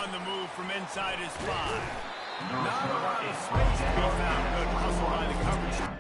on the move from inside his 5. Not a lot of space to be found. Good hustle by the coverage.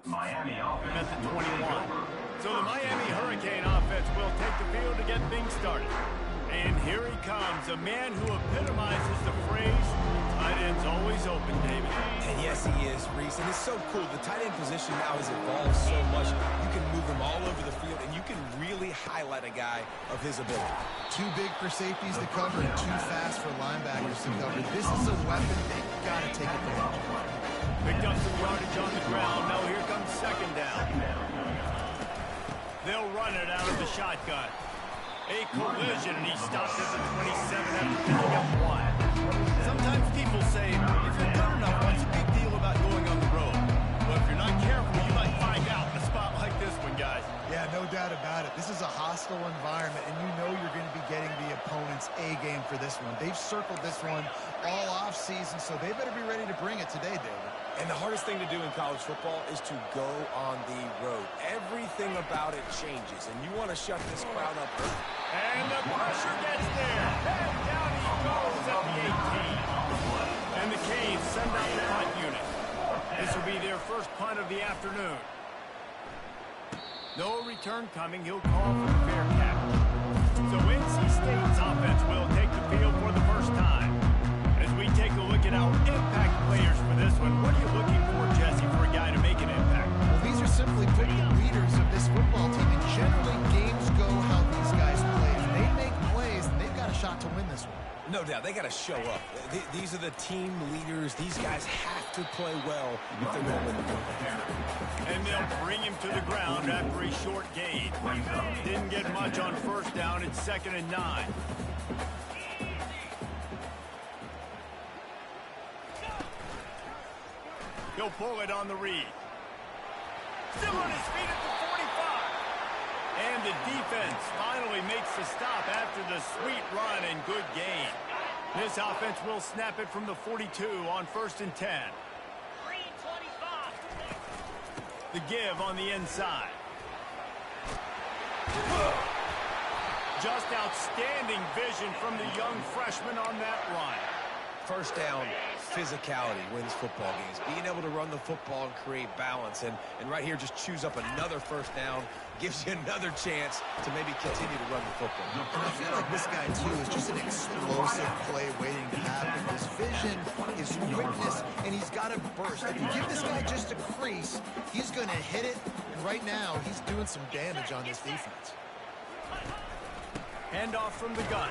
Miami offense at the 21. So the Miami Hurricane offense will take the field to get things started. And here he comes, a man who epitomizes the phrase, tight end's always open, David. And yes, he is, Reese. And it's so cool. The tight end position now has evolved so much. You can move him all over the field, and you can really highlight a guy of his ability. Too big for safeties to cover and too fast for linebackers to cover. This is a weapon they've got to take advantage of. Picked up some yardage on the ground. Now here comes second down. They'll run it out of the shotgun. A collision, and he stops at the 27 after picking up 1. Sometimes people say, if you're good enough, what's a big deal about going on the road? Well, if you're not careful, you might find out in a spot like this one, guys. Yeah, no doubt about it. This is a hostile environment, and you know you're going to be getting the opponent's A game for this one. They've circled this one all off season, so they better be ready to bring it today, David. And the hardest thing to do in college football is to go on the road. Everything about it changes, and you want to shut this crowd up early. And the pressure gets there. And down he goes at the 18. And the Canes send out the punt unit. This will be their first punt of the afternoon. No return coming. He'll call for the fair catch. So NC State's offense will take the field for the first time. As we take a look at our impact players for this one, what are you looking for, Jesse, for a guy to make an impact? Well, these are simply put the leaders of this football team. And generally, games go how these guys play. If they make plays, they've got a shot to win this one. No doubt. They got to show up. These are the team leaders. These guys have to play well if they're going to win the game. And they'll bring him to the ground after a short gain. Didn't get much on first down. It's 2nd and 9. He'll pull it on the read. Still on his feet at the 45. And the defense finally makes the stop after the sweet run and good gain. This offense will snap it from the 42 on 1st and 10. The give on the inside. Just outstanding vision from the young freshman on that run. First down, physicality wins football games. Being able to run the football and create balance. And right here, just choose up another first down. Gives you another chance to maybe continue to run the football. And I feel like this guy, too, is just an explosive play waiting to happen. His vision, his quickness, and he's got to burst. If you give this guy just a crease, he's going to hit it. And right now, he's doing some damage on this defense. Handoff from the gun.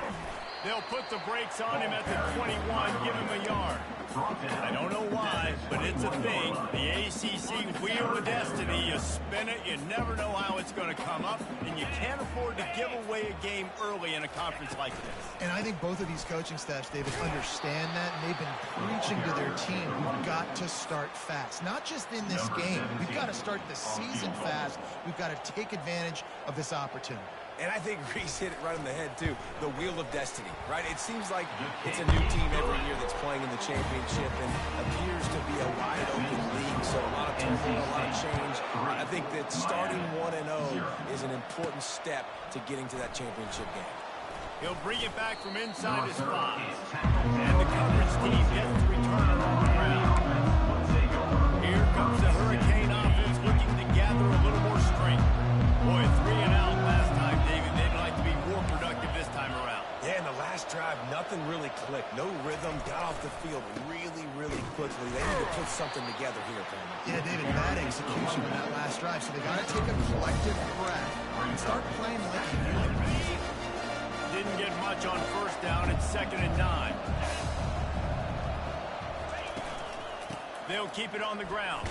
They'll put the brakes on him at the 21, give him a yard. I don't know why, but it's a thing. The ACC Wheel of Destiny, you spin it, you never know how it's going to come up, and you can't afford to give away a game early in a conference like this. And I think both of these coaching staffs, David, understand that, and they've been preaching to their team, we've got to start fast. Not just in this game. We've got to start the season fast. We've got to take advantage of this opportunity. And I think Reese hit it right on the head, too. The Wheel of Destiny, right? It seems like it's a new team every year that's playing in the championship and appears to be a wide-open league, so a lot of turmoil, a lot of change. I think that starting 1-0 is an important step to getting to that championship game. He'll bring it back from inside his 5. And the coverage team gets the returner on the ground. Here comes the Hurricane offense looking to gather a No rhythm, got off the field really, really quickly. They need to put something together here, Coleman. Yeah, David, bad execution on that last drive, so they got to take a collective breath and start playing like a unit. Didn't get much on first down. It's 2nd and 9. They'll keep it on the ground.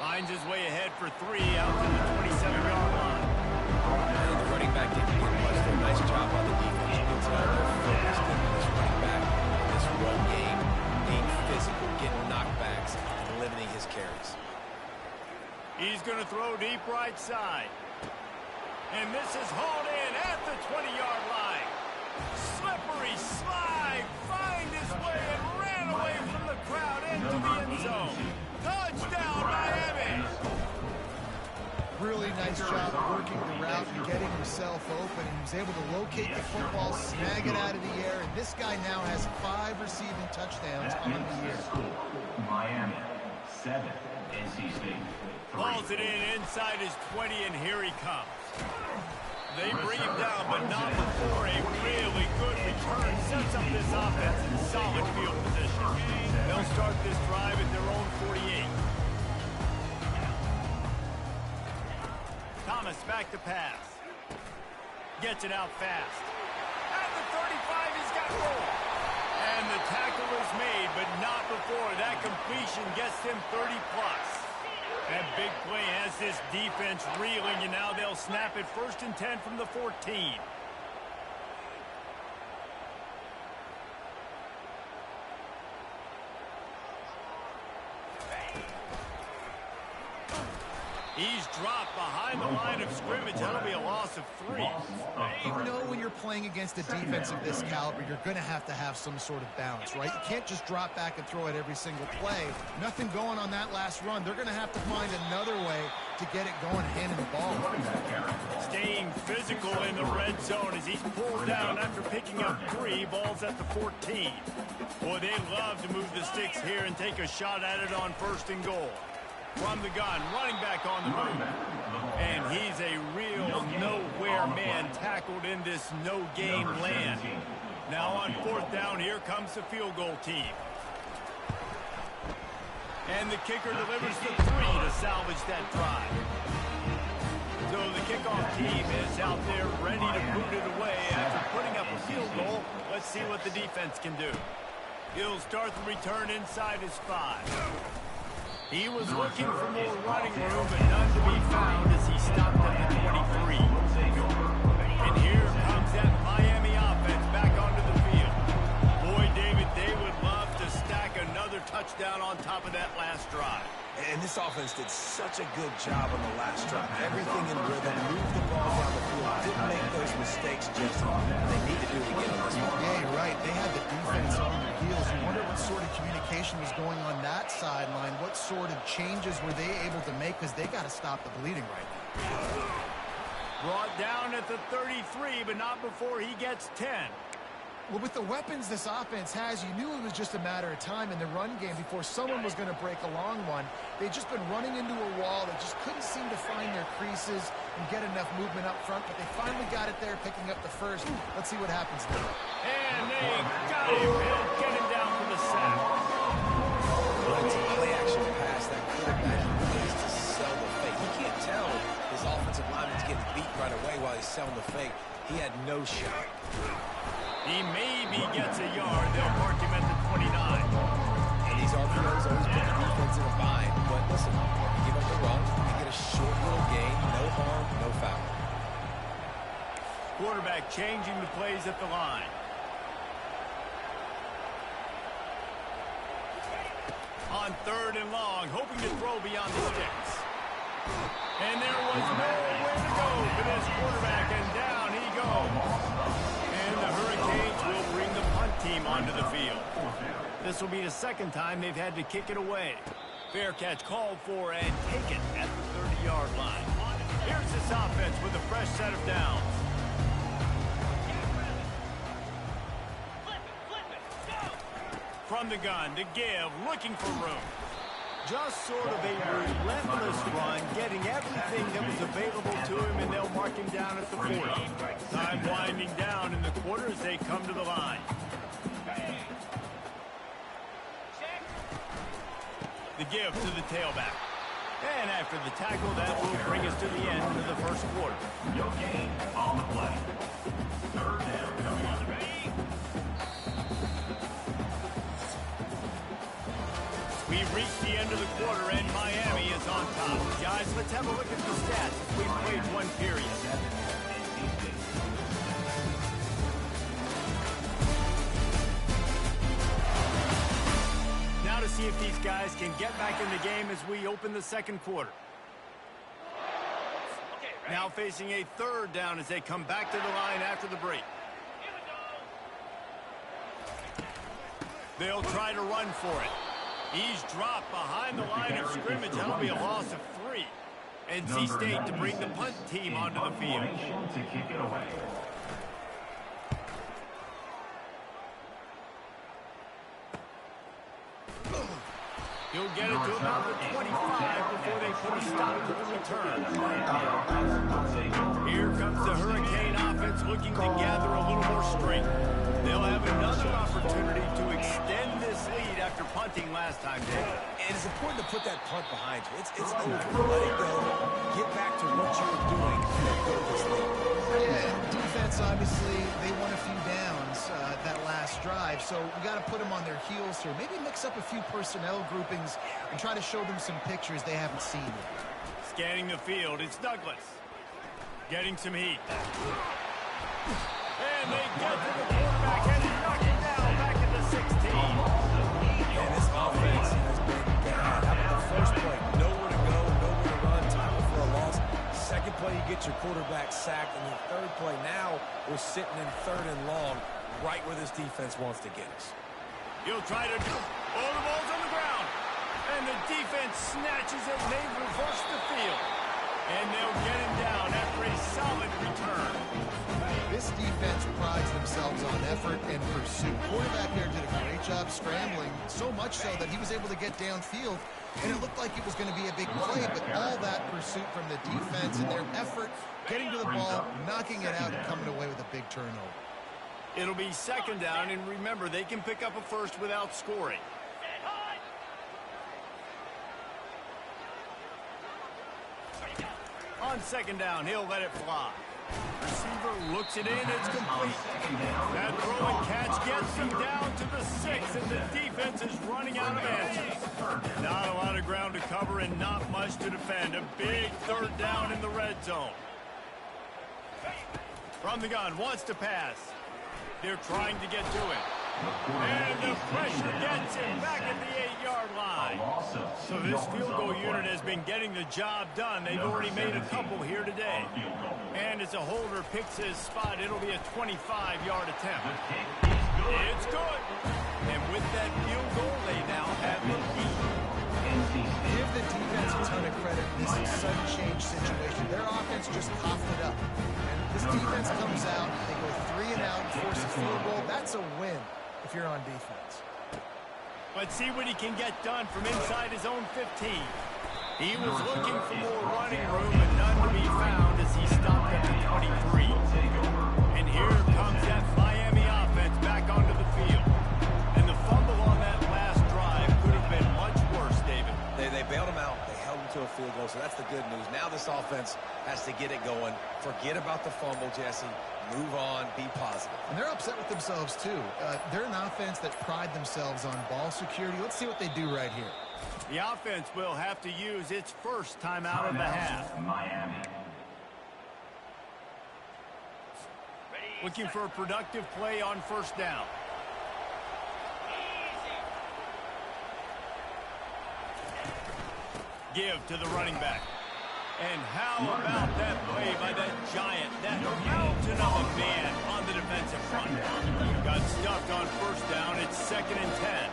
Finds his way ahead for 3 out to the 27-yard line. And the running back didn't get much. Did a nice job on the defense. You can tell they're focused in this running back in this run game, being physical, getting knockbacks, and limiting his carries. He's going to throw deep right side. And this is hauled in at the 20-yard line. Slippery slide, find his way and ran away from the crowd into the end zone. Touchdown, Miami! Really nice job working the route and getting himself open. He was able to locate the football, snag it out of the air, and this guy now has 5 receiving touchdowns on the year. Miami, 7, NC State. Hauls it in inside his 20, and here he comes. They bring him down, but not before a really good return sets up this offense in solid field position. They'll start this drive at their own 48. Thomas back to pass. Gets it out fast. At the 35, he's got room. And the tackle is made, but not before that completion gets him 30-plus. That big play has this defense reeling, and now they'll snap it 1st and 10 from the 14. He's dropped behind the line of scrimmage. That'll be a loss of 3. You know when you're playing against a defense of this caliber, you're going to have some sort of balance, right? You can't just drop back and throw it every single play. Nothing going on that last run. They're going to have to find another way to get it going, handing the ball. Staying physical in the red zone as he's pulled down after picking up 3 balls at the 14. Boy, they love to move the sticks here and take a shot at it on 1st and goal. From the gun, running back on the move. And he's a real nowhere man tackled in this no-game land. Now on 4th down, here comes the field goal team. And the kicker delivers the 3 to salvage that drive. So the kickoff team is out there ready to boot it away after putting up a field goal. Let's see what the defense can do. He'll start the return inside his 5. He was looking for more running room, but none to be found as he stopped at the 23. And here comes that Miami offense back onto the field. Boy, David, they would love to stack another touchdown on top of that last drive. And this offense did such a good job on the last drive. Everything in rhythm, moved the ball down the field, didn't make those mistakes, Jason. They need to do it again on this one. Yeah, you're right. They had the defense on their heels. You wonder what sort of communication was going on that sideline. What sort of changes were they able to make? Because they got to stop the bleeding right now. Brought down at the 33, but not before he gets 10. Well, with the weapons this offense has, you knew it was just a matter of time in the run game before someone was going to break a long one. They'd just been running into a wall. They just couldn't seem to find their creases and get enough movement up front, but they finally got it there, picking up the 1st. Let's see what happens now. And they got him. They'll get him down for the sack. Well, it's a play-action pass. That quarterback needs to sell the fake. You can't tell his offensive lineman's getting beat right away while he's selling the fake. He had no shot. He maybe gets a yard. They'll mark him at the 29. And these RPOs always put the defense in a bind. But listen, give up the run, you get a short little gain, no harm, no foul. Quarterback changing the plays at the line. On 3rd and long, hoping to throw beyond the sticks. And there was nowhere to go for this quarterback, and down he goes. And the Hurricanes will bring the punt team onto the field. This will be the 2nd time they've had to kick it away. Fair catch called for and taken at the 30-yard line. Here's this offense with a fresh set of downs. From the gun to give, looking for room. Just sort of a relentless run, getting everything that was available to him, and they'll mark him down at the 40. Time winding down in the quarter as they come to the line. give to the tailback. And after the tackle, that will bring us to the end of the first quarter. No gain on the play. Third down coming up. We've reached the end of the quarter, and Miami is on top. Guys, let's have a look at the stats as we played one period. Now to see if these guys can get back in the game as we open the second quarter. Now facing a third down as they come back to the line after the break. They'll try to run for it. He's dropped behind the line of scrimmage. That'll be a loss of 3. NC State to bring the punt team onto the field. To kick it away. He'll get it to about the 25 before they put a stop to the return. Here comes the Hurricane offense looking to gather a little more strength. They'll have another opportunity to extend this lead after punting last time, Dave. And it's important to put that punt behind you. It's over. Let it go. Get back to what you were doing and go this lead. Yeah, defense, obviously, they won a few downs that last drive, so we got to put them on their heels here. Maybe mix up a few personnel groupings and try to show them some pictures they haven't seen yet. Scanning the field, it's Douglas. Getting some heat. And they get to the quarterback and knock him down back at the 16. And this offense has been bad. How about the first play? Nowhere to go, nowhere to run, tackle for a loss. Second play, you get your quarterback sacked. And the third play, now we're sitting in third and long, right where this defense wants to get us. He'll try to do. Oh, the ball's on the ground. And the defense snatches it, and they reverse the field. And they'll get him down after a solid return. This defense prides themselves on effort and pursuit. Quarterback there did a great job scrambling, so much so that he was able to get downfield, and it looked like it was going to be a big play, but all that pursuit from the defense and their effort, getting to the ball, knocking it out, and coming away with a big turnover. It'll be second down, and remember, they can pick up a first without scoring. On second down, he'll let it fly. Receiver looks it in, it's complete. That throw and catch gets him down to the 6, and the defense is running out of answers. Not a lot of ground to cover and not much to defend. A big third down in the red zone. From the gun, wants to pass. They're trying to get to him. And the pressure gets him back at the 8-yard line. So this field goal unit has been getting the job done. They've already made a couple here today. And as a holder picks his spot, it'll be a 25-yard attempt. It's good. And with that field goal, they now have the lead. Give the defense a ton of credit in this sudden change situation. Their offense just coughed it up. And this defense comes out, they go 3 and out, force a field goal. That's a win if you're on defense. Let's see what he can get done from inside his own 15. He was looking for more running room, but none to be found as he stopped at the 23. And here comes that Miami offense back onto the field. And the fumble on that last drive could have been much worse, David. They bailed him out. They held him to a field goal, so that's the good news. Now this offense has to get it going. Forget about the fumble, Jesse. Move on, be positive. And they're upset with themselves, too. They're an offense that pride themselves on ball security. Let's see what they do right here. The offense will have to use its first timeout of the half. Miami. Looking for a productive play on first down. Give to the running back. And how about that play by that giant, that mountain of a man on the defensive front? Got stuffed on first down. It's 2nd and 10.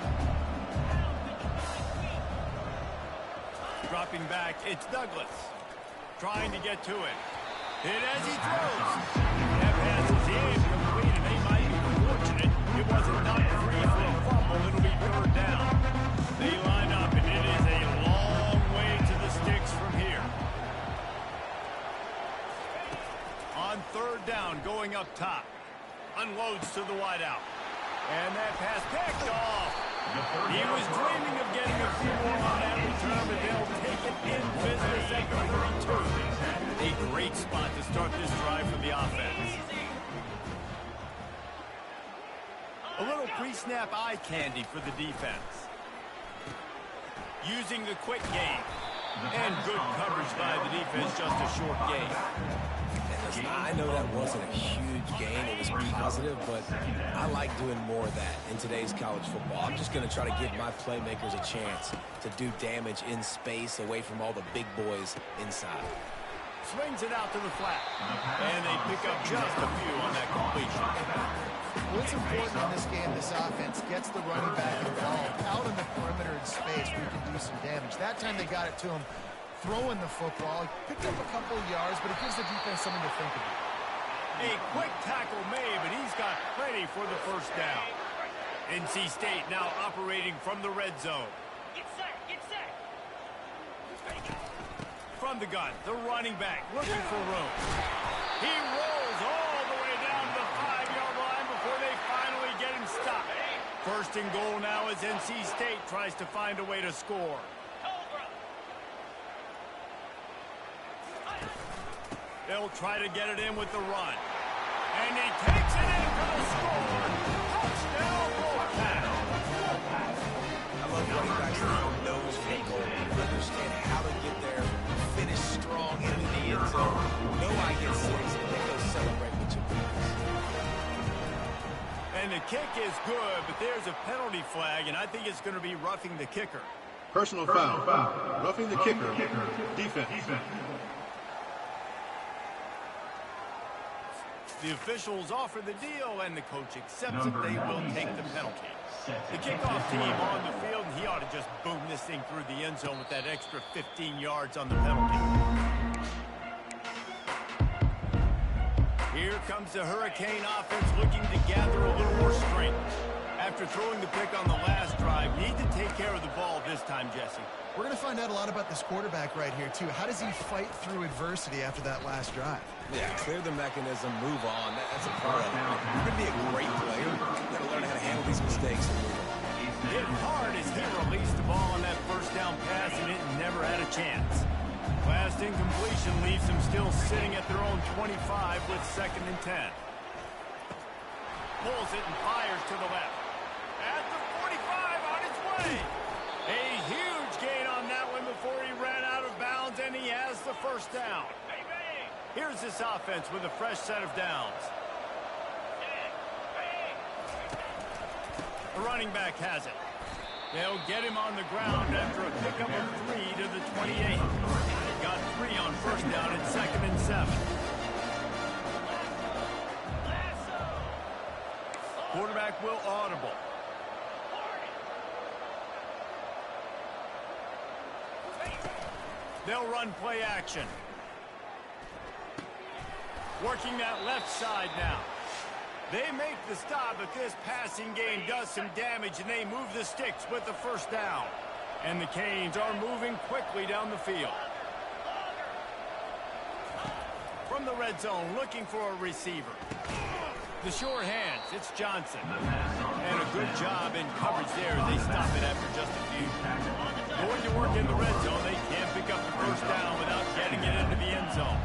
Dropping back, it's Douglas. Trying to get to it. Hit as he throws. That pass is incomplete, and they might be fortunate it wasn't knocked free for a fumble. It'll be third down. They line up, and it is a long way to the sticks from here. On third down, going up top. Unloads to the wideout. And that pass picked off. He was dreaming of getting a few more on that return, but they'll take it in business at the 32. A great spot to start this drive for the offense. A little pre-snap eye candy for the defense. Using the quick game. And good coverage by the defense, just a short gain. Listen, I know that wasn't a huge gain. It was positive, but I like doing more of that in today's college football. I'm just going to try to give my playmakers a chance to do damage in space away from all the big boys inside. Swings it out to the flat. And they pick up just a few on that completion. What's important in this game, this offense gets the running back involved out in the perimeter in space where you can do some damage. That time they got it to him throwing the football. He picked up a couple of yards, but it gives the defense something to think about. A quick tackle made, but he's got plenty for the first down. NC State now operating from the red zone. Get set, get set. From the gun, the running back looking for room. He rolls all the way down to the 5-yard line before they finally get him stopped. First and goal now as NC State tries to find a way to score. They'll try to get it in with the run. And he takes it in for the score. Touchdown, Wolfpack. I love running backs that knows football, understand how to get there, finish strong into the end zone. Know I get 6, and then go celebrate with your friends. And the kick is good, but there's a penalty flag, and I think it's going to be roughing the kicker. Personal foul. Roughing the kicker. Defense. The officials offer the deal, and the coach accepts it. They will take the penalty. The kickoff team on the field, and he ought to just boom this thing through the end zone with that extra 15 yards on the penalty. Here comes the Hurricane offense looking to gather a little more strength. After throwing the pick on the last drive, need to take care of the ball this time, Jesse. We're going to find out a lot about this quarterback right here, too. How does he fight through adversity after that last drive? Yeah, clear the mechanism, move on. That's a part of it. You're going to be a great player. You've got to learn how to handle these mistakes and move on. Hit hard as he released the ball on that first down pass, and it never had a chance. Last incompletion leaves them still sitting at their own 25 with 2nd and 10. Pulls it and fires to the left. At the 45 on its way. A huge gain on that one before he ran out of bounds, and he has the first down. Here's this offense with a fresh set of downs. The running back has it. They'll get him on the ground after a pickup of 3 to the 28. Got 3 on first down at 2nd and 7. Quarterback will audible. They'll run play action. Working that left side now. They make the stop, but this passing game does some damage, and they move the sticks with the first down. And the Canes are moving quickly down the field. From the red zone, looking for a receiver. The sure hands, it's Johnson. And a good job in coverage there. They stop it after just a few. Going to work in the red zone, they can't pick up the first down without getting it into the end zone.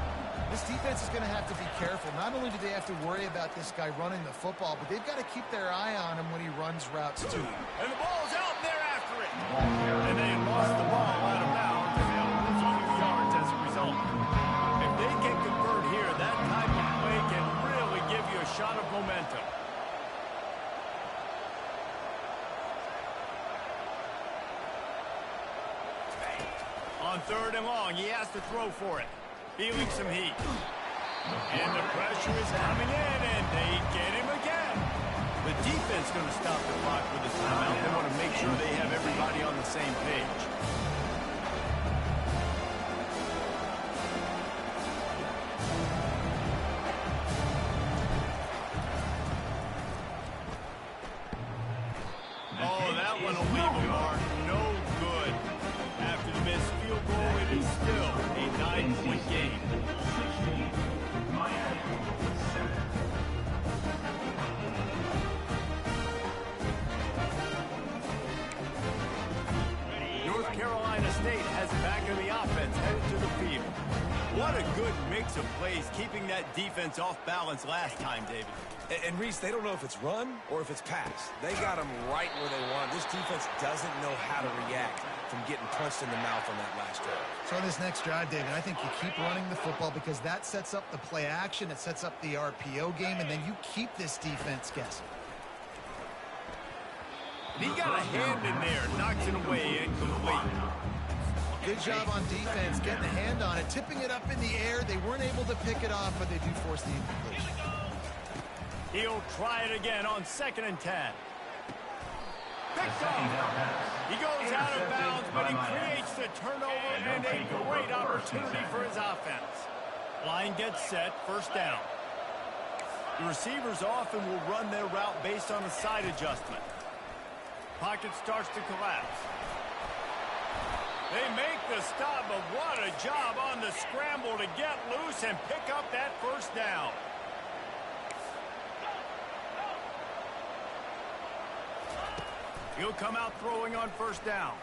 This defense is going to have to be careful. Not only do they have to worry about this guy running the football, but they've got to keep their eye on him when he runs routes, too. And the ball's out, and they're after it. And they lost the ball out of bounds, and they'll lose a few yards as a result. If they can convert here, that type of play can really give you a shot of momentum. On 3rd and long, he has to throw for it. Feeling some heat. And the pressure is coming in, and they get him again. The defense going to stop the clock with this timeout. They want to make sure they have everybody on the same page. Oh, that one will leave a mark. No good. After the missed field goal, it is still a 9-point game. quarterback of the offense headed to the field. What a good mix of plays, keeping that defense off balance last time, David. And Reese, they don't know if it's run or if it's pass. They got them right where they want. This defense doesn't know how to react from getting punched in the mouth on that last drive. So on this next drive, David, I think you keep running the football because that sets up the play action, it sets up the RPO game, and then you keep this defense guessing. He got a hand in there, knocks it away, incomplete. Good job on defense, getting a hand on it, tipping it up in the air. They weren't able to pick it off, but they do force the incompletion. He'll try it again on 2nd and 10. Picked off. He goes out of bounds, but he creates the turnover and a great opportunity for his offense. Line gets set, 1st down. The receivers often will run their route based on a side adjustment. Pocket starts to collapse. They make the stop, but what a job on the scramble to get loose and pick up that 1st down. He'll come out throwing on 1st down.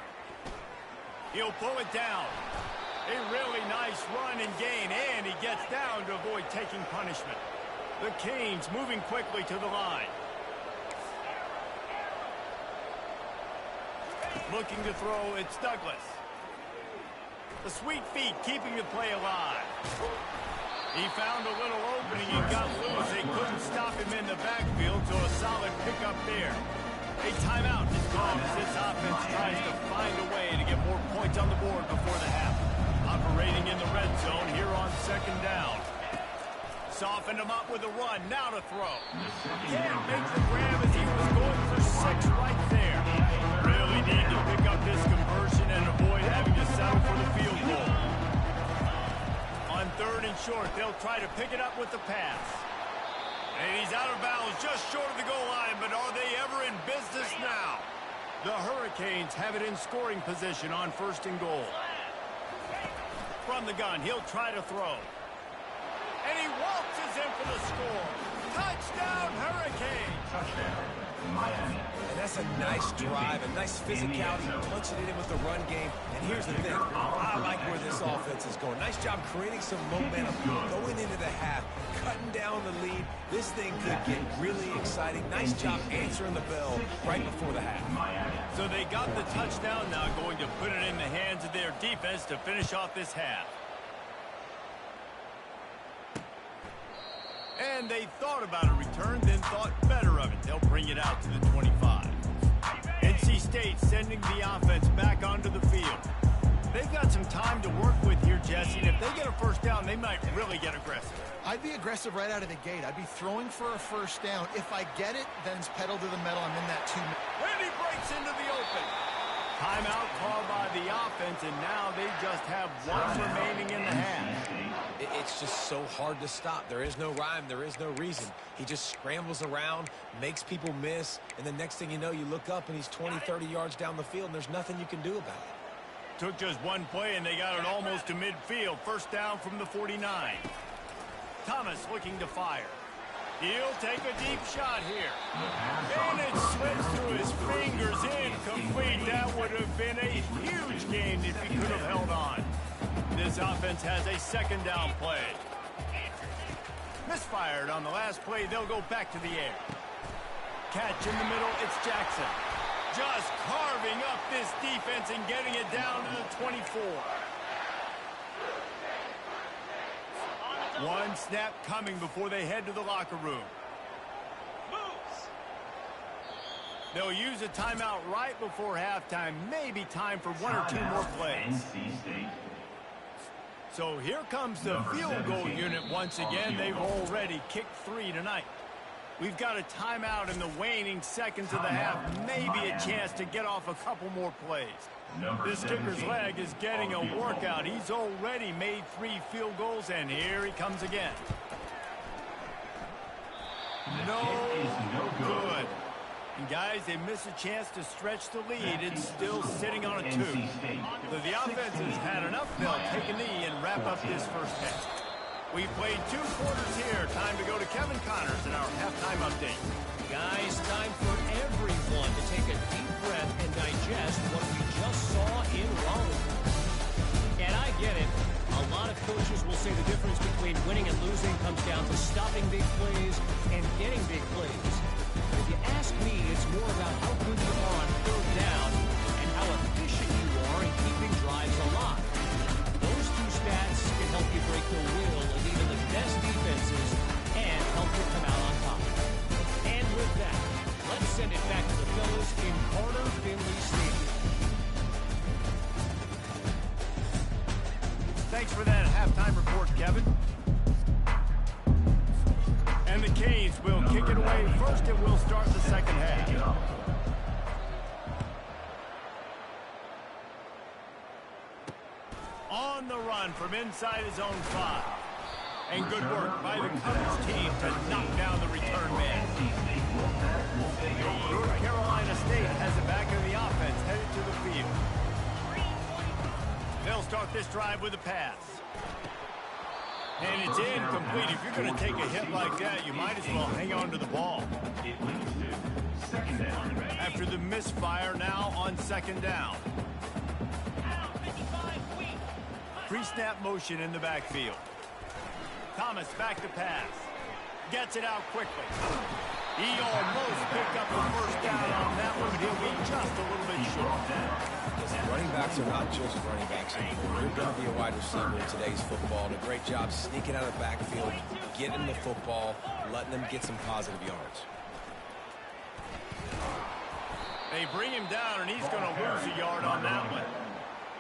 He'll pull it down. A really nice run and gain, and he gets down to avoid taking punishment. The Canes moving quickly to the line. Looking to throw, it's Douglas. The sweet feet keeping the play alive. He found a little opening and got loose. They couldn't stop him in the backfield, so a solid pickup there. A timeout is called as this offense tries to find a way to get more points on the board before the half. Operating in the red zone here on 2nd down. Softened him up with a run, now to throw. Can't make the grab as he was going for 6 right there. Really need to pick up this conversion and avoid having to settle for the field goal. On 3rd and short, they'll try to pick it up with the pass. And he's out of bounds just short of the goal line, but are they ever in business now? The Hurricanes have it in scoring position on 1st and goal. From the gun, he'll try to throw. And he waltzes in for the score. Touchdown, Hurricanes! Touchdown, Miami. And that's a nice drive, a nice physicality, punching it in with the run game. And here's the thing, I like where this offense is going. Nice job creating some momentum, going into the half, cutting down the lead. This thing could get really exciting. Nice job answering the bell right before the half. So they got the touchdown, now going to put it in the hands of their defense to finish off this half. And they thought about a return, then thought better of it. They'll bring it out to the 25. NC State sending the offense back onto the field. They've got some time to work with here, Jesse, and if they get a 1st down, they might really get aggressive. I'd be aggressive right out of the gate. I'd be throwing for a 1st down. If I get it, then it's pedal to the metal. I'm in that 2 minute. And he breaks into the open. Timeout called by the offense, and now they just have 1 remaining in the half. It's just so hard to stop. There is no rhyme. There is no reason. He just scrambles around, makes people miss, and the next thing you know, you look up and he's 20, 30 yards down the field, and there's nothing you can do about it. Took just 1 play, and they got it almost to midfield. 1st down from the 49. Thomas looking to fire. He'll take a deep shot here. And it slips through his fingers, incomplete. That would have been a huge gain if he could have held on. This offense has a 2nd down play. Misfired on the last play. They'll go back to the air. Catch in the middle. It's Jackson. Just carving up this defense and getting it down to the 24. 1 snap coming before they head to the locker room. They'll use a timeout right before halftime. Maybe time for 1 or 2 more plays. So here comes the field goal unit once again. They've already kicked 3 tonight. We've got a timeout in the waning seconds of the half. Maybe a chance to get off a couple more plays. This kicker's leg is getting a workout. He's already made 3 field goals, and here he comes again. No good. And guys, they miss a chance to stretch the lead. It's still sitting on a 2. So the offense has had enough. They'll take a knee and wrap up this 1st half. We've played 2 quarters here. Time to go to Kevin Connors in our halftime update. Guys, time for everyone to take a deep breath and digest what we just saw in Raleigh. coaches will say the difference between winning and losing comes down to stopping big plays and getting big plays. If you ask me, it's more about how good you are on third down and how efficient you are in keeping drives alive. Those two stats can help you break the will of even the best defenses and help you come out on top. And with that, let's send it back to the fellas in Carter Finley Stadium. Thanks for that halftime report, Kevin. And the Canes will kick it away first, and we'll start the second half. On the run from inside his own 5. And good work by the Cubs team to knock down the return man. North Carolina State has it back in the offense, headed to the field. They'll start this drive with a pass. And it's incomplete. If you're going to take a hit like that, you might as well hang on to the ball. After the misfire, now on second down. Pre-snap motion in the backfield. Thomas back to pass. Gets it out quickly. He almost picked up the first down on that one, but he'll be just a little bit short. Running backs are not just running backs anymore. You're going to be a wide receiver in today's football. And a great job sneaking out of the backfield, getting the football, letting them get some positive yards. They bring him down, and he's going to lose a yard on that one.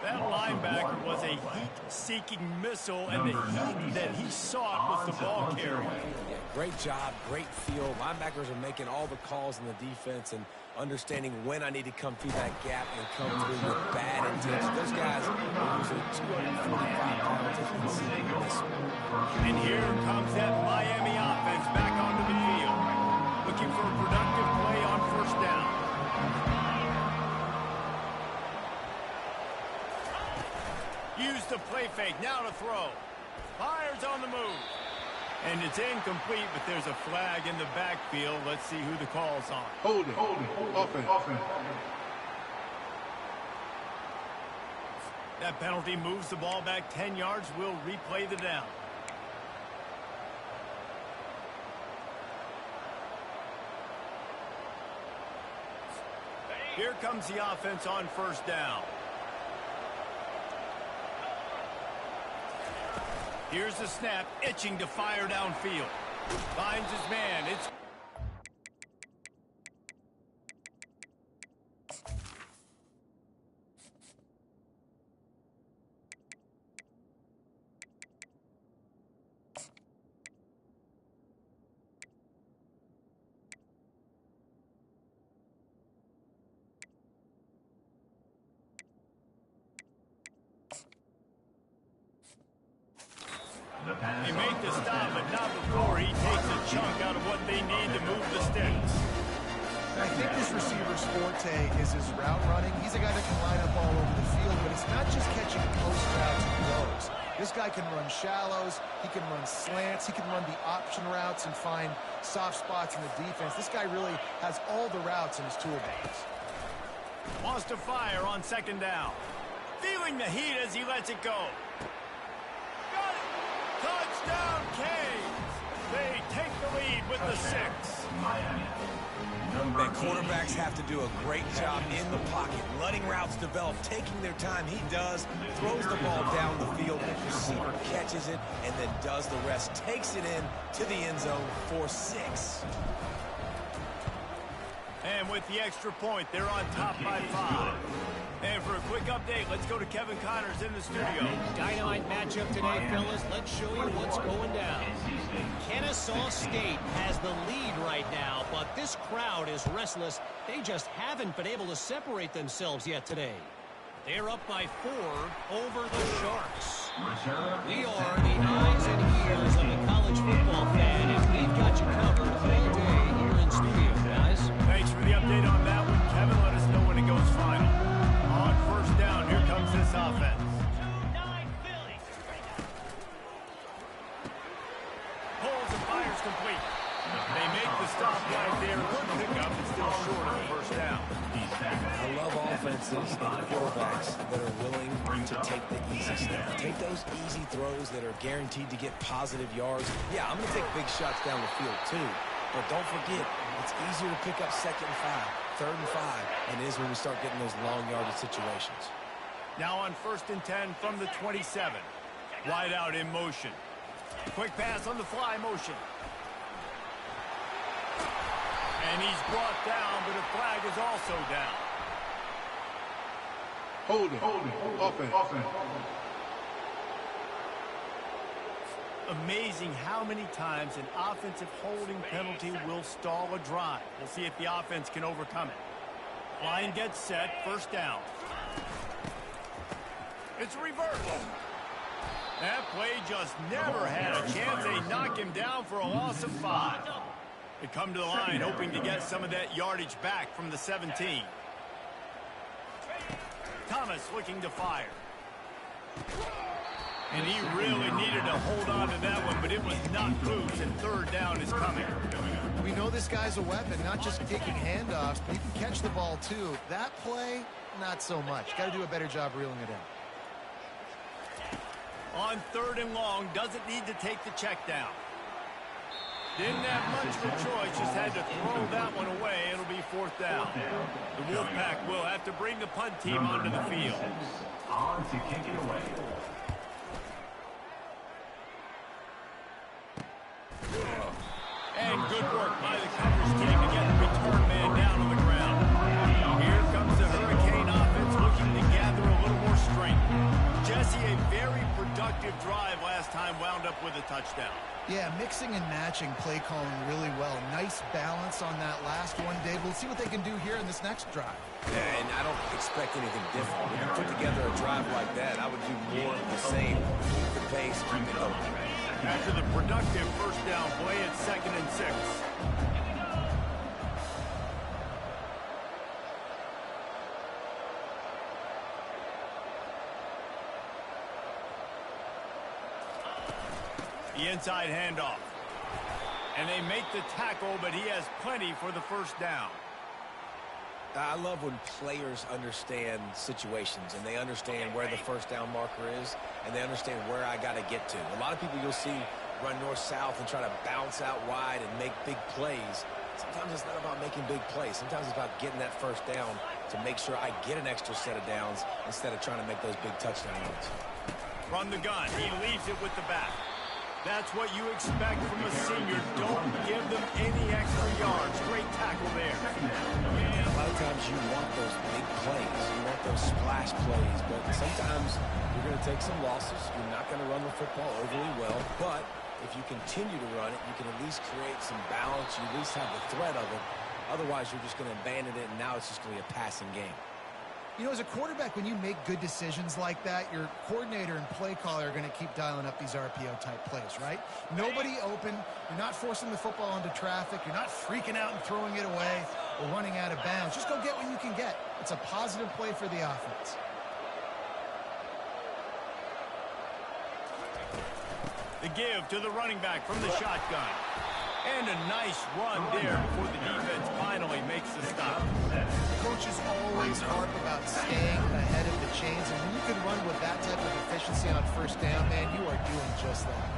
That linebacker was a heat-seeking missile, and the heat that he sought was the ball carrier. Yeah, great job, great feel. Linebackers are making all the calls in the defense and understanding when I need to come through that gap and come through with bad intentions. Those guys are usually 245 pounds as you can see in this one. And here comes that Miami offense back onto the field, looking for a productive play on first down. Use the play fake, now to throw. Fires on the move. And it's incomplete, but there's a flag in the backfield. Let's see who the call's on. Holding. Offense. That penalty moves the ball back 10 yards. We'll replay the down. Here comes the offense on first down. Here's the snap, itching to fire downfield. Finds his man. It's They make the stop, but not before he takes a chunk out of what they need to move the sticks. I think this receiver's forte is his route running. He's a guy that can line up all over the field, but it's not just catching post routes and goes. This guy can run shallows, he can run slants, he can run the option routes and find soft spots in the defense. This guy really has all the routes in his toolbox. Wants to fire on second down. Feeling the heat as he lets it go. Got it! Touchdown, Canes! They take the lead with the 6. And quarterbacks have to do a great job in the pocket, letting routes develop, taking their time. He does, throws the ball down the field, the receiver catches it, and then does the rest, takes it in to the end zone for 6. And with the extra point, they're on top by 5. And for a quick update, let's go to Kevin Connors in the studio. Dynamite matchup today, fellas. Let's show you what's going down. Kennesaw State has the lead right now, but this crowd is restless. They just haven't been able to separate themselves yet today. They're up by 4 over the Sharks. We are the eyes and ears of the college football fan, and we've got you covered all day here in studio, guys. Thanks for the update on that one, Kevin. Let us know when it goes final. On first down, here comes this offense. Pulls and fires complete. They make the stop right there. Good pickup and still short of the first down. I love offenses and quarterbacks that are willing to take the easy stuff. Take those easy throws that are guaranteed to get positive yards. Yeah, I'm going to take big shots down the field too. But don't forget, it's easier to pick up 2nd and 5, 3rd and 5 than it is when we start getting those long yardage situations. Now on 1st and 10 from the 27. Wide out in motion. Quick pass on the fly motion. And he's brought down, but a flag is also down. Holding. Offense. Amazing how many times an offensive holding penalty will stall a drive. We'll see if the offense can overcome it. Line gets set, 1st down. It's reversed. That play just never had a chance. They knock him down for a loss of 5. They come to the line hoping to get some of that yardage back from the 17. Thomas looking to fire. And he really needed to hold on to that one, but it was not loose, and 3rd down is coming. We know this guy's a weapon, not just taking handoffs, but he can catch the ball too. That play, not so much. Got to do a better job reeling it in. On 3rd and long, doesn't need to take the check down. Didn't have much of a choice, just had to throw that one away. It'll be 4th down. The Wolfpack will have to bring the punt team onto the field. On to kick it away. And good work by the coverage team to get the return man down on the ground. Here comes the Hurricane offense looking to gather a little more strength. Jesse, a very productive drive last time, wound up with a touchdown. Yeah, mixing and matching play calling really well. Nice balance on that last one, Dave. We'll see what they can do here in this next drive. Yeah, and I don't expect anything different. When you put together a drive like that, I would do more of the same. Keep the pace, keep it open. After the productive 1st down play, it's 2nd and 6. The inside handoff. And they make the tackle, but he has plenty for the 1st down. I love when players understand situations and they understand where the 1st down marker is and they understand where I got to get to. A lot of people you'll see run north-south and try to bounce out wide and make big plays. Sometimes it's not about making big plays. Sometimes it's about getting that 1st down to make sure I get an extra set of downs instead of trying to make those big touchdown runs. From the gun, he leaves it with the back. That's what you expect from a senior. Don't give them any extra yards. Great tackle there. Yeah, a lot of times you want those big plays. You want those splash plays. But sometimes you're going to take some losses. You're not going to run the football overly well. But if you continue to run it, you can at least create some balance. You at least have the threat of it. Otherwise, you're just going to abandon it, and now it's just going to be a passing game. You know, as a quarterback, when you make good decisions like that, your coordinator and play caller are going to keep dialing up these RPO-type plays, right? Nobody open. You're not forcing the football into traffic. You're not freaking out and throwing it away or running out of bounds. Just go get what you can get. It's a positive play for the offense. The give to the running back from the shotgun. And a nice run there before the defense finally makes the stop. Coaches always harp about staying ahead of the chains, and when you can run with that type of efficiency on 1st down, man, you are doing just that.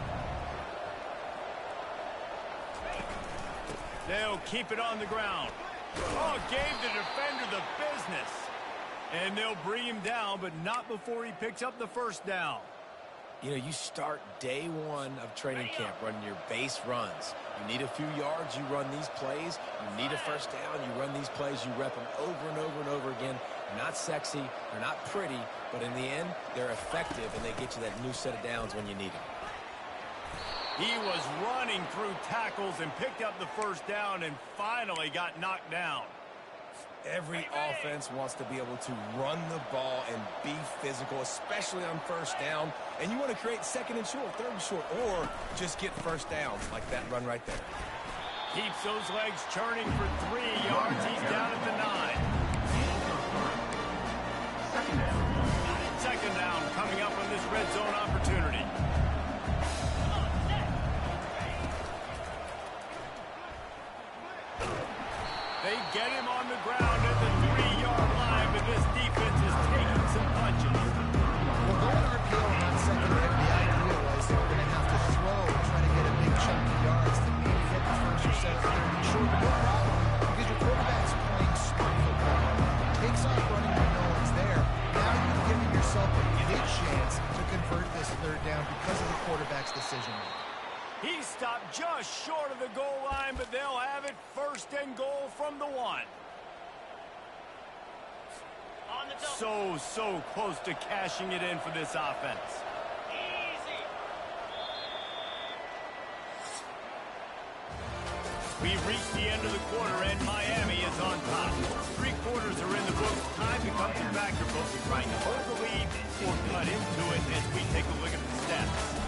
They'll keep it on the ground. Oh, gave the defender the business. And they'll bring him down, but not before he picks up the 1st down. You know, you start day 1 of training camp running your base runs. You need a few yards, you run these plays. You need a 1st down, you run these plays. You rep them over and over and over again. They're not sexy, they're not pretty, but in the end, they're effective, and they get you that new set of downs when you need them. He was running through tackles and picked up the 1st down and finally got knocked down. Every offense wants to be able to run the ball and be physical, especially on 1st down. And you want to create 2nd and short, 3rd and short, or just get 1st downs like that run right there. Keeps those legs churning for 3 yards. He's down at the 9. 2nd down coming up on this red zone opportunity. get him on the ground at the 3-yard line, but this defense is taking some punches. Well, going RPO on that second drive, the idea was they were going to have to throw and try to get a big chunk of yards to maybe hit the first or second third and short. But no problem, because your quarterback's playing smart football. Takes off running when no one's there. Now you're giving yourself a good chance to convert this third down because of the quarterback's decision making. He stopped just short of the goal line, but they'll have it first and goal from the 1. On the double. So close to cashing it in for this offense. Easy. We've reached the end of the quarter, and Miami is on top. 3 quarters are in the books. Time becomes a factor, but we're trying to hold the lead or cut into it as we take a look at the stats.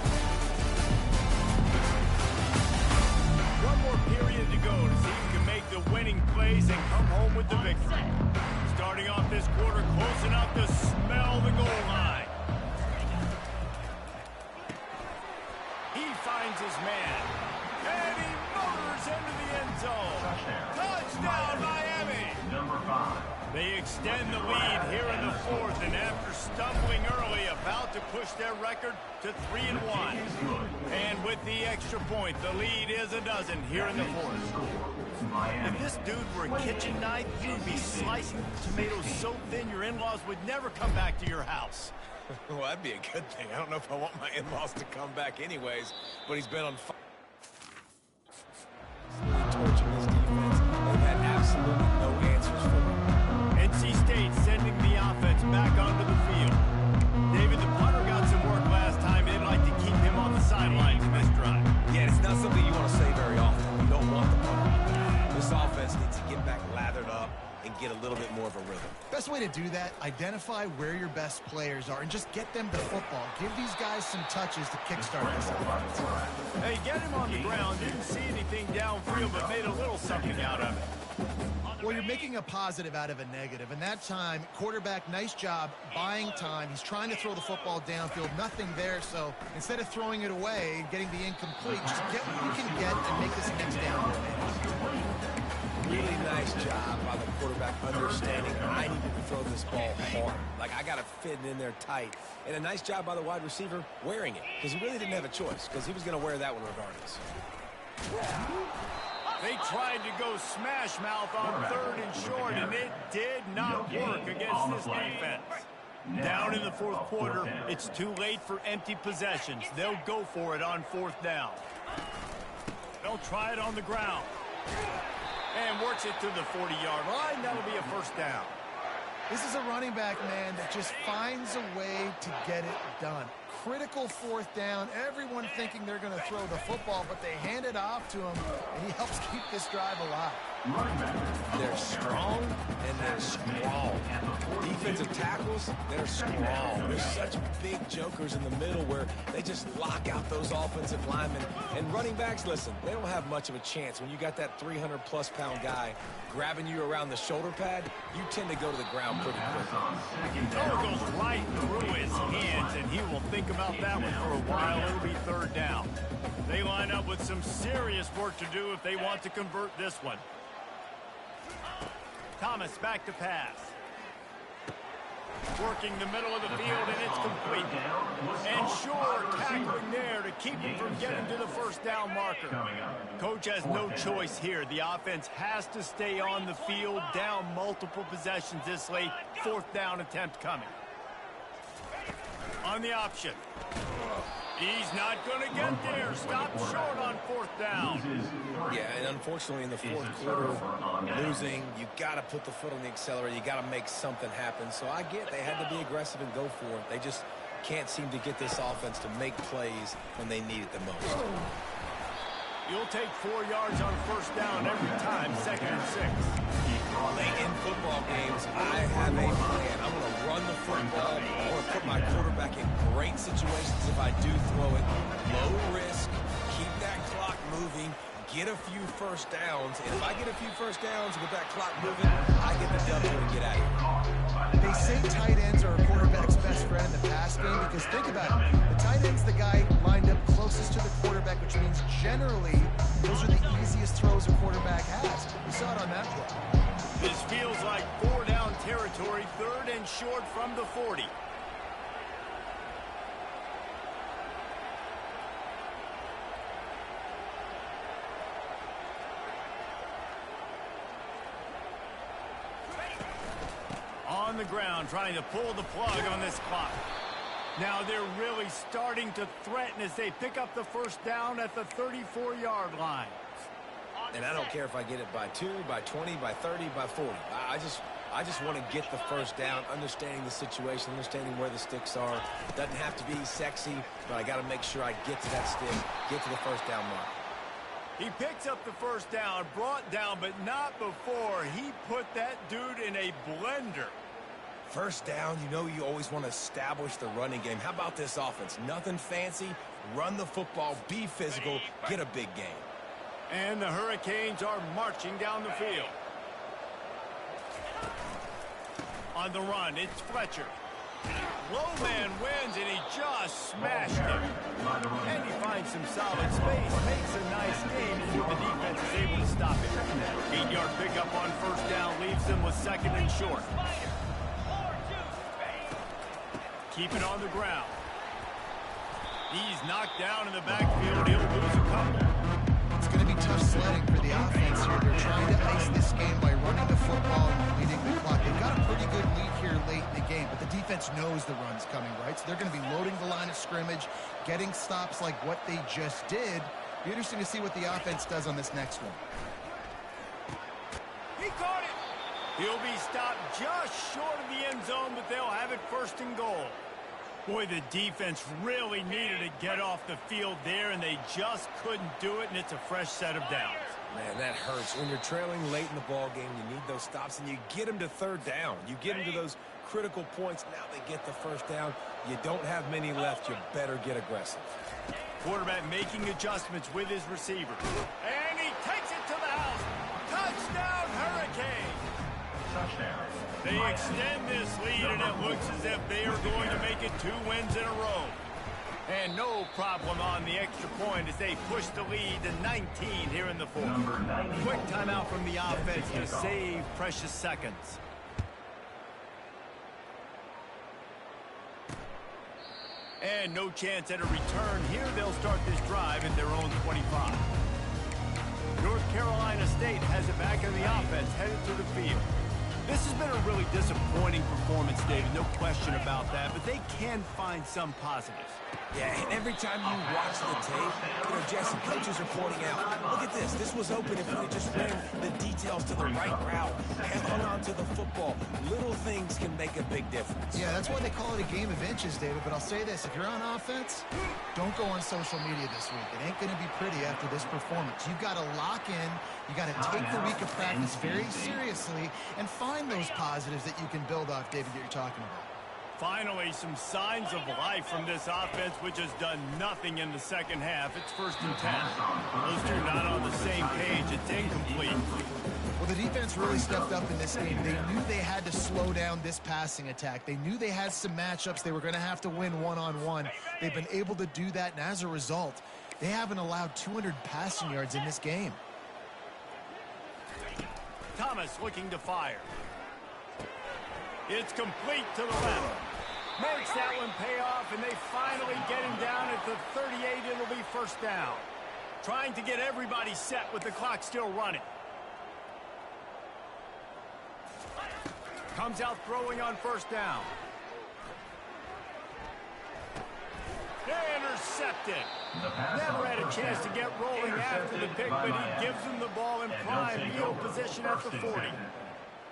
One more period to go to see who can make the winning plays and come home with the victory. Starting off this quarter close enough to smell the goal line. He finds his man. And he motors into the end zone. Touchdown, Miami! Number 5. They extend the lead here in the 4th, and after stumbling early, about to push their record to 3-1. And with the extra point, the lead is a dozen here in the 4th. If this dude were a kitchen knife, he would be slicing tomatoes so thin your in-laws would never come back to your house. Well, that'd be a good thing. I don't know if I want my in-laws to come back anyways, but he's been on fire. Torching this defense. They've had absolutely no answers for him. NC State sending the offense back onto the field. David, the punter got some work last time. They'd like to keep him on the sidelines in this drive. Yeah, it's not something you want to say very often. You don't want the punter out there. This offense needs to get back lathered up and get a little bit more of a rhythm. Best way to do that, identify where your best players are and just get them the football. Give these guys some touches to kickstart this offense. Hey, get him on the ground. Didn't see anything downfield, but made a little something out of it. Well, you're making a positive out of a negative. And that time, quarterback, nice job buying time. He's trying to throw the football downfield. Nothing there, so instead of throwing it away and getting the incomplete, just get what you can get and make this next down more manageable. Really nice job by the quarterback understanding I need to throw this ball hard. Like, I got to fit it in there tight. And a nice job by the wide receiver wearing it, because he really didn't have a choice, because he was going to wear that one regardless. They tried to go smash mouth on 3rd and short, and it did not work against this defense. Down in the 4th quarter, it's too late for empty possessions. They'll go for it on 4th down. They'll try it on the ground. And works it to the 40-yard line. That'll be a first down. This is a running back, man, that just finds a way to get it done. Critical 4th down. Everyone thinking they're going to throw the football, but they hand it off to him, and he helps keep this drive alive. They're strong, and they're strong. Defensive tackles, they're strong. They're such big jokers in the middle where they just lock out those offensive linemen. And running backs, listen, they don't have much of a chance. When you got that 300-plus pound guy grabbing you around the shoulder pad, you tend to go to the ground pretty quick. Ball goes right through his hands, and he will think about that one for a while. It'll be 3rd down. They line up with some serious work to do if they want to convert this one. Thomas back to pass. Working the middle of the field, and it's complete. And Shore tackling there to keep him from getting to the first down marker. Coach has no choice here. The offense has to stay on the field, down multiple possessions this late. 4th down attempt coming. On the option. He's not going to get there. Stop short on 4th down. Yeah, and unfortunately in the 4th quarter, losing, you got to put the foot on the accelerator. You got to make something happen. So I get they had to be aggressive and go for it. They just can't seem to get this offense to make plays when they need it the most. You'll take 4 yards on 1st down every time, 2nd and 6. Late in football games, I have a plan. I'm going to run the football. I want to put my quarterback in great situations if I do throw it. Low risk, keep that clock moving, get a few first downs. And if I get a few first downs with that clock moving, I get the W and get out of here. They say tight ends are a quarterback's best friend in the pass game because think about it. The tight end's the guy lined up closest to the quarterback, which means generally those are the easiest throws a quarterback has. We saw it on that play. 40. On the ground, trying to pull the plug on this clock. Now they're really starting to threaten as they pick up the first down at the 34-yard line. And I don't care if I get it by 2, by 20, by 30, by 40. I just want to get the first down, understanding the situation, understanding where the sticks are. Doesn't have to be sexy, but I got to make sure I get to that stick, get to the first down mark. He picks up the first down, brought down, but not before he put that dude in a blender. First down, you know you always want to establish the running game. How about this offense? Nothing fancy. Run the football, be physical, get a big game. And the Hurricanes are marching down the field. On the run, it's Fletcher. Low man wins, and he just smashed him. And he finds some solid space, makes a nice game, and the defense is able to stop it. 8-yard pickup on first down leaves them with second and short. Keep it on the ground. He's knocked down in the backfield. He'll lose a couple. It's going to be tough sledding for the offense here. They're trying to ice this game by running the football and leading the clock. They've got a pretty good lead here late in the game, but the defense knows the run's coming, right? So they're going to be loading the line of scrimmage, getting stops like what they just did. Be interesting to see what the offense does on this next one. He caught it. He'll be stopped just short of the end zone, but they'll have it first and goal. Boy, the defense really needed to get off the field there, and they just couldn't do it, and it's a fresh set of downs. Man, that hurts. When you're trailing late in the ball game, you need those stops, and you get them to third down. You get them to those critical points. Now they get the first down. You don't have many left. You better get aggressive. Quarterback making adjustments with his receiver. And he takes it to the house. Touchdown, Hurricane! Touchdown. They extend this lead, and it looks as if they are going to make it 2 wins in a row. And no problem on the extra point as they push the lead to 19 here in the fourth. Quick timeout from the offense to save precious seconds. And no chance at a return here. They'll start this drive at their own 25. North Carolina State has it back in the offense, headed to the field. This has been a really disappointing performance, David, no question about that, but they can find some positives. Yeah, and every time you watch the tape, Jesse, coaches are pointing out, look at this. This was open if we just ran the details to the right route, hung on to the football. Little things can make a big difference. Yeah, that's why they call it a game of inches, David. But I'll say this, if you're on offense, don't go on social media this week. It ain't going to be pretty after this performance. You've got to lock in. You got to take the week of practice very seriously and find those positives that you can build off, David, that you're talking about. Finally, some signs of life from this offense, which has done nothing in the second half. It's 1st and 10. Those two not on the same page. It's incomplete. Well, the defense really stepped up in this game. They knew they had to slow down this passing attack. They knew they had some matchups they were going to have to win one-on-one. They've been able to do that, and as a result, they haven't allowed 200 passing yards in this game. Thomas looking to fire. It's complete to the left. Makes that one pay off, and they finally get him down at the 38. It'll be first down. Trying to get everybody set with the clock still running. Comes out throwing on first down. Intercepted. Never had a chance to get rolling after the pick, but he gives them the ball in prime field position at the 40.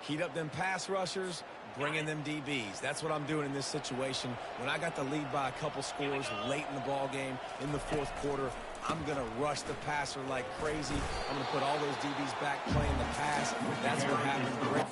Heat up them pass rushers, bring in them DBs. That's what I'm doing in this situation. When I got the lead by a couple scores late in the ball game, in the fourth quarter, I'm going to rush the passer like crazy. I'm going to put all those DBs back playing the pass. That's what happened. Great.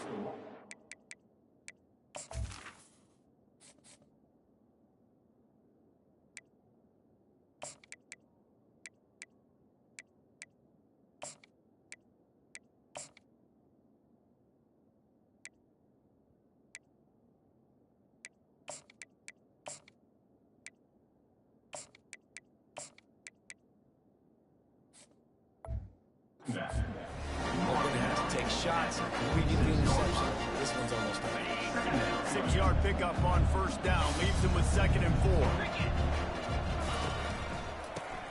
shots. We get the interception. This one's almost done. 6-yard pickup on first down. Leaves them with 2nd and 4.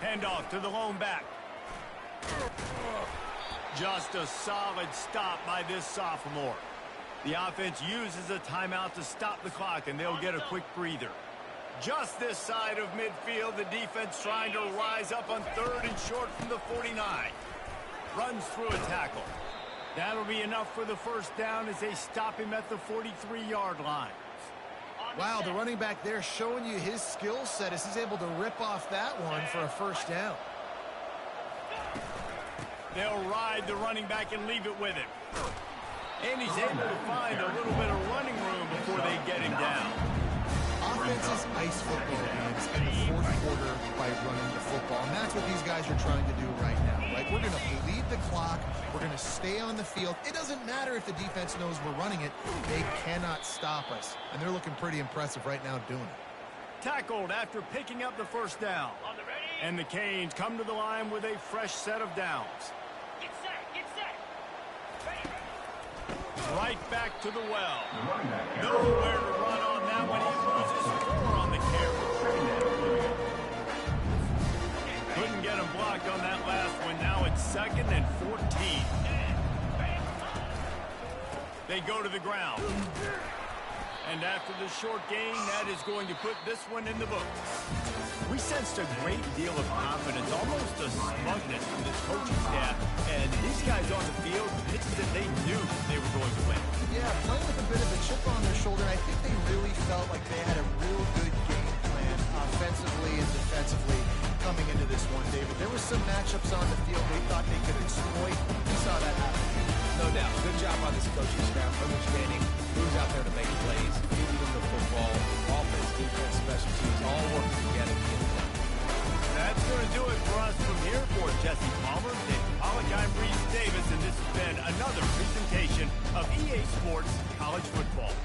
Handoff to the lone back. Just a solid stop by this sophomore. The offense uses a timeout to stop the clock, and they'll get a quick breather. Just this side of midfield, the defense trying to rise up on 3rd and short from the 49. Runs through a tackle. That'll be enough for the first down as they stop him at the 43-yard line. Wow, the running back there showing you his skill set as he's able to rip off that one for a first down. They'll ride the running back and leave it with him. And he's able to find a little bit of running room before they get him down. Offenses ice football games in the fourth quarter by running the football. And that's what these guys are trying to do right now, right? We're going to bleed the clock. We're going to stay on the field. It doesn't matter if the defense knows we're running it. They cannot stop us. And they're looking pretty impressive right now doing it. Tackled after picking up the first down. And the Canes come to the line with a fresh set of downs. Get set, get set. Right back to the well. Nowhere to run on that one. He loses 4 on the carry. Couldn't get him blocked on that last one. Now it's 2nd and 14. They go to the ground. And after the short gain, that is going to put this one in the books. We sensed a great deal of confidence, almost a smugness from this coaching staff. And these guys on the field, pitches that they knew they were going to win. Yeah, playing with a bit of a chip on their shoulder. I think they really felt like they had a real good game plan offensively and defensively coming into this one, David. There were some matchups on the field they thought they could exploit. We saw that happen. No doubt. Good job by this coaching staff, understanding who's out there to make plays, feeding them the football, offense, defense, special teams, all working together to get it done. That's going to do it for us from here. For Jesse Palmer, Dave Pollock, I'm Reese Davis, and this has been another presentation of EA Sports College Football.